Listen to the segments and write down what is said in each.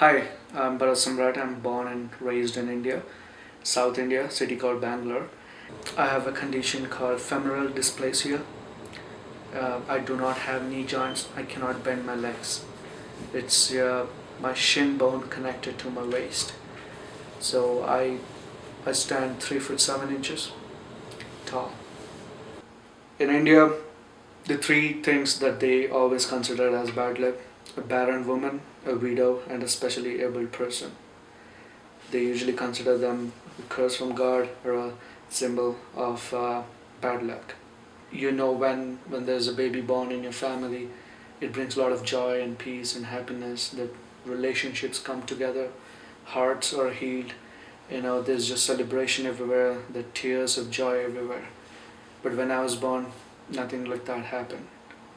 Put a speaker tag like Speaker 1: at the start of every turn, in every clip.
Speaker 1: Hi, I'm Bharath Samrat. I'm born and raised in India, South India, city called Bangalore. I have a condition called femoral dysplasia. I do not have knee joints. I cannot bend my legs. It's my shin bone connected to my waist. So I stand 3 foot 7 inches tall. In India, the three things that they always consider as bad luck: a barren woman, a widow, and a specially abled person. They usually consider them a curse from God or a symbol of bad luck. When there's a baby born in your family, it brings a lot of joy and peace and happiness, that relationships come together, hearts are healed. There's just celebration everywhere, the tears of joy everywhere. But when I was born, nothing like that happened.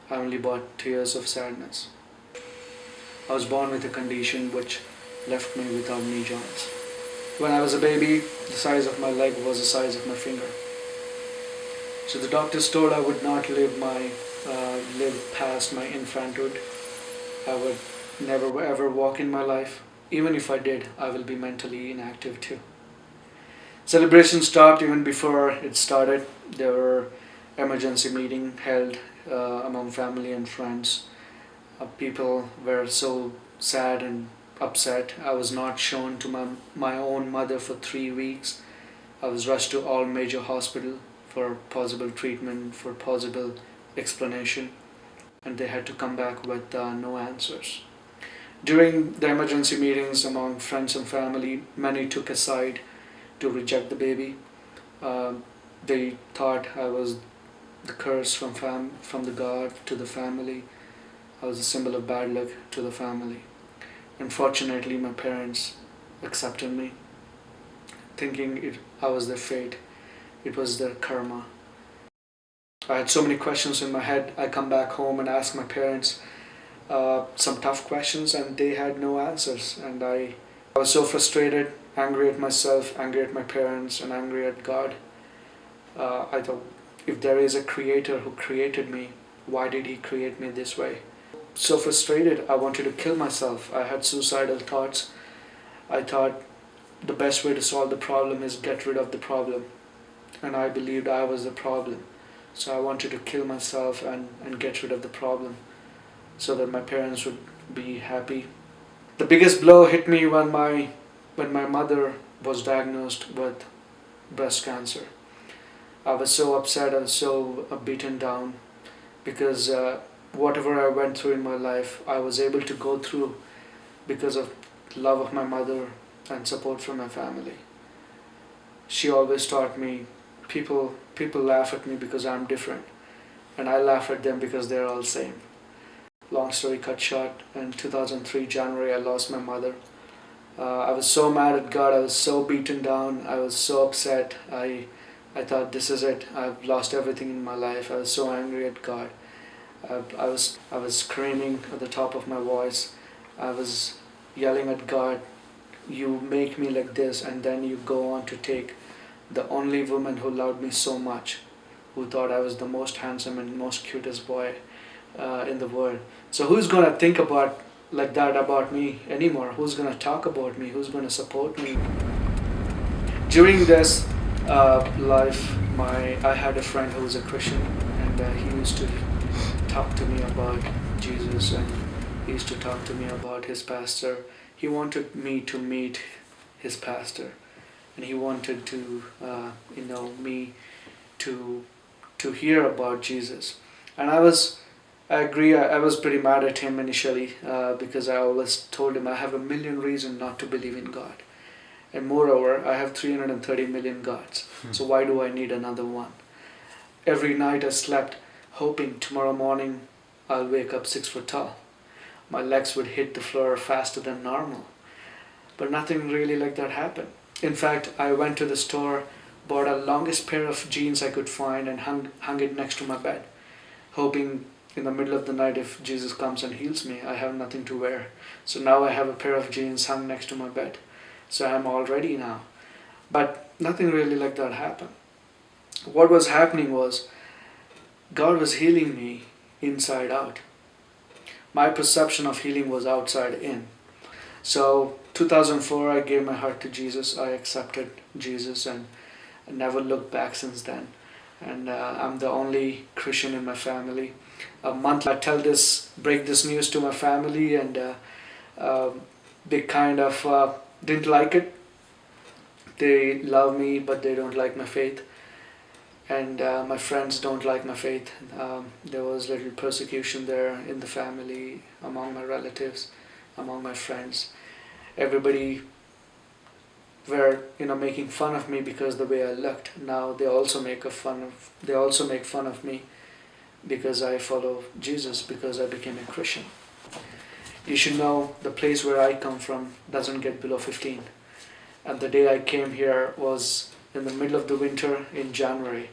Speaker 1: I only brought tears of sadness. I was born with a condition which left me without knee joints. When I was a baby, the size of my leg was the size of my finger. So the doctors told I would not live past my infanthood. I would never ever walk in my life. Even if I did, I will be mentally inactive too. Celebration stopped even before it started. There were emergency meeting held among family and friends. People were so sad and upset. I was not shown to my own mother for 3 weeks. I was rushed to all major hospitals for possible treatment, for possible explanation, and they had to come back with no answers. During the emergency meetings among friends and family, many took a side to reject the baby. They thought I was the curse from the God to the family. I was a symbol of bad luck to the family. Unfortunately, my parents accepted me, thinking I was their fate. It was their karma. I had so many questions in my head. I come back home and ask my parents some tough questions, and they had no answers. And I was so frustrated, angry at myself, angry at my parents, and angry at God. I thought, if there is a creator who created me, why did he create me this way? So frustrated, I wanted to kill myself. I had suicidal thoughts. I thought the best way to solve the problem is get rid of the problem. And I believed I was the problem. So I wanted to kill myself and get rid of the problem so that my parents would be happy. The biggest blow hit me when my mother was diagnosed with breast cancer. I was so upset and so beaten down because whatever I went through in my life, I was able to go through because of love of my mother and support from my family. She always taught me, people laugh at me because I'm different, and I laugh at them because they're all same. Long story cut short, in 2003 January I lost my mother. I was so mad at God, I was so beaten down, I was so upset. I thought, this is it, I've lost everything in my life. I was so angry at God. I was screaming at the top of my voice. I was yelling at God, you make me like this, and then you go on to take the only woman who loved me so much, who thought I was the most handsome and most cutest boy in the world. So who's gonna think about like that about me anymore? Who's gonna talk about me? Who's gonna support me? During this life, I had a friend who was a Christian, and he used to talk to me about Jesus, and he used to talk to me about his pastor. He wanted me to meet his pastor, and he wanted to, me to hear about Jesus. And I agree. I was pretty mad at him initially because I always told him I have a million reasons not to believe in God. And moreover, I have 330 million gods. So why do I need another one? Every night I slept hoping tomorrow morning I'll wake up 6 foot tall. My legs would hit the floor faster than normal. But nothing really like that happened. In fact, I went to the store, bought a longest pair of jeans I could find, and hung it next to my bed, hoping in the middle of the night, if Jesus comes and heals me, I have nothing to wear. So now I have a pair of jeans hung next to my bed. So I'm all ready now. But nothing really like that happened. What was happening was God was healing me inside out. My perception of healing was outside in. So 2004, I gave my heart to Jesus. I accepted Jesus and never looked back since then. And I'm the only Christian in my family. A month I break this news to my family, and uh, they kind of didn't like it. They love me, but they don't like my faith. And my friends don't like my faith. There was little persecution there in the family, among my relatives, among my friends. Everybody were making fun of me because the way I looked. Now they also make fun of me because I follow Jesus, because I became a Christian. You should know the place where I come from doesn't get below 15. And the day I came here was in the middle of the winter in January.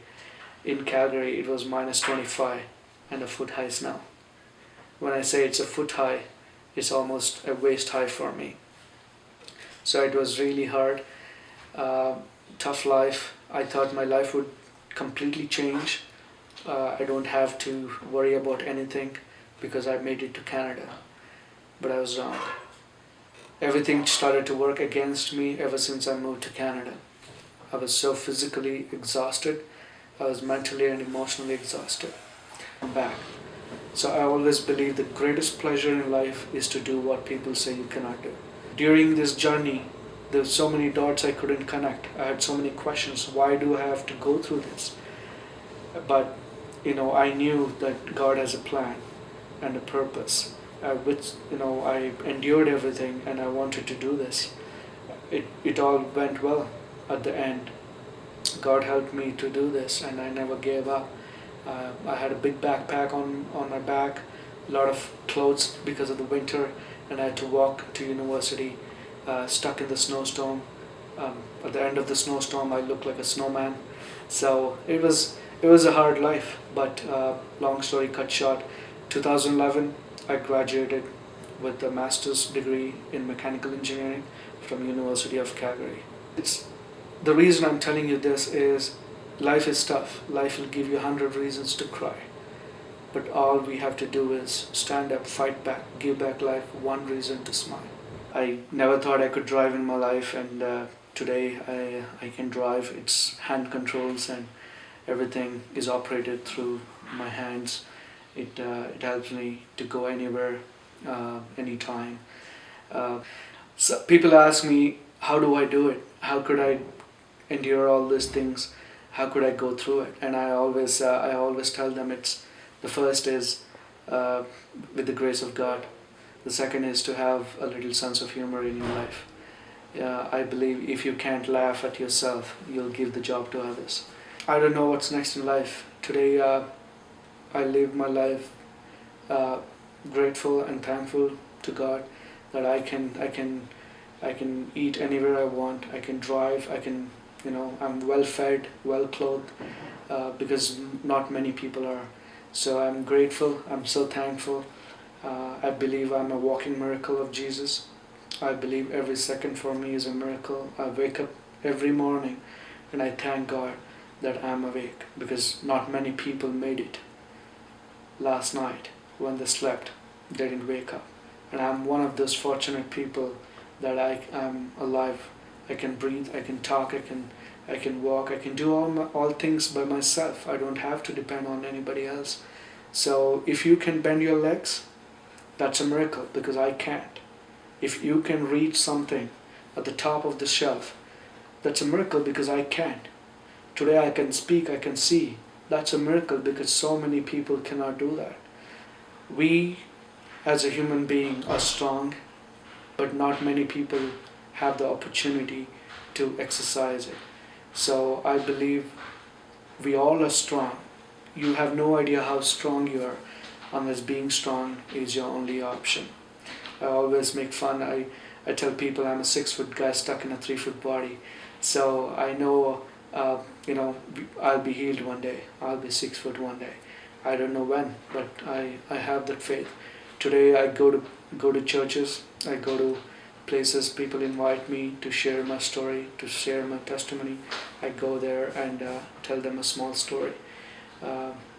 Speaker 1: In Calgary, it was minus 25 and a foot high snow. When I say it's a foot high, it's almost a waist high for me. So it was really hard, tough life. I thought my life would completely change. I don't have to worry about anything because I made it to Canada. But I was wrong. Everything started to work against me ever since I moved to Canada. I was so physically exhausted. I was mentally and emotionally exhausted. I'm back. So I always believe the greatest pleasure in life is to do what people say you cannot do. During this journey, there were so many dots I couldn't connect. I had so many questions. Why do I have to go through this? But I knew that God has a plan and a purpose. I endured everything and I wanted to do this. It all went well at the end. God helped me to do this, and I never gave up. I had a big backpack on my back, a lot of clothes because of the winter, and I had to walk to university, stuck in the snowstorm. At the end of the snowstorm, I looked like a snowman. So it was a hard life, but long story cut short, 2011, I graduated with a master's degree in mechanical engineering from University of Calgary. The reason I'm telling you this is life is tough. Life will give you 100 reasons to cry. But all we have to do is stand up, fight back, give back life one reason to smile. I never thought I could drive in my life, and today I can drive. It's hand controls and everything is operated through my hands. It helps me to go anywhere, anytime. So people ask me, how do I do it? How could I endure all these things? How could I go through it? And I always tell them the first is with the grace of God. The second is to have a little sense of humor in your life. I believe if you can't laugh at yourself, you'll give the job to others. I don't know what's next in life. Today I live my life grateful and thankful to God that I can eat anywhere I want. I can drive. I'm well fed, well clothed, because not many people are. So I'm grateful. I'm so thankful. I believe I'm a walking miracle of Jesus. I believe every second for me is a miracle. I wake up every morning and I thank God that I'm awake, because not many people made it. Last night when they slept, they didn't wake up. And I'm one of those fortunate people that I am alive. I can breathe, I can talk, I can walk, I can do all things by myself. I don't have to depend on anybody else. So if you can bend your legs, that's a miracle, because I can't. If you can reach something at the top of the shelf, that's a miracle, because I can't. Today I can speak, I can see. That's a miracle, because so many people cannot do that. We as a human being are strong, but not many people have the opportunity to exercise it. So I believe we all are strong. You have no idea how strong you are unless being strong is your only option. I always make fun. I tell people I'm a 6-foot guy stuck in a 3-foot body. So I know, I'll be healed one day. I'll be 6 foot one day. I don't know when, but I have that faith. Today I go to churches. I go to places. People invite me to share my story, to share my testimony. I go there and tell them a small story.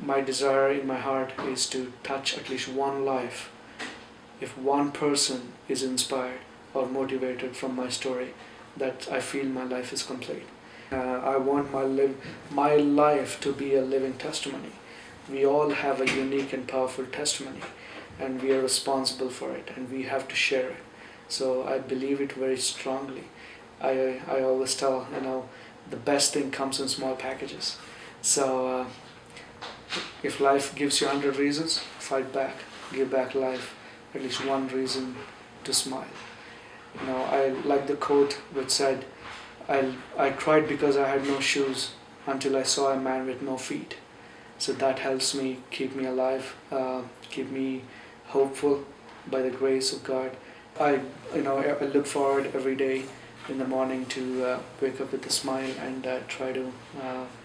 Speaker 1: My desire in my heart is to touch at least one life. If one person is inspired, or motivated from my story, that I feel my life is complete. I want my life to be a living testimony. We all have a unique and powerful testimony, and we are responsible for it, and we have to share it. So I believe it very strongly. I always tell, the best thing comes in small packages. So if life gives you 100 reasons, fight back, give back life at least one reason to smile. I like the quote which said, I cried because I had no shoes until I saw a man with no feet. So that helps me keep me alive, keep me hopeful by the grace of God. I look forward every day in the morning to wake up with a smile and try to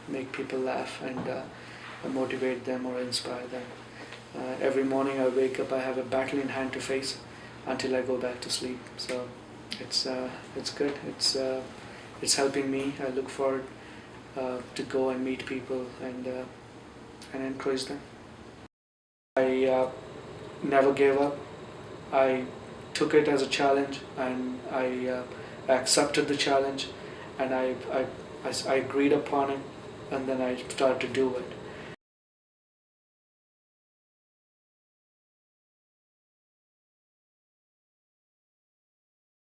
Speaker 1: make people laugh and motivate them or inspire them. Every morning I wake up, I have a battle in hand to face until I go back to sleep. So it's good. It's helping me. I look forward to go and meet people and encourage them. I never gave up. I took it as a challenge, and I accepted the challenge, and I agreed upon it, and then I started to do it.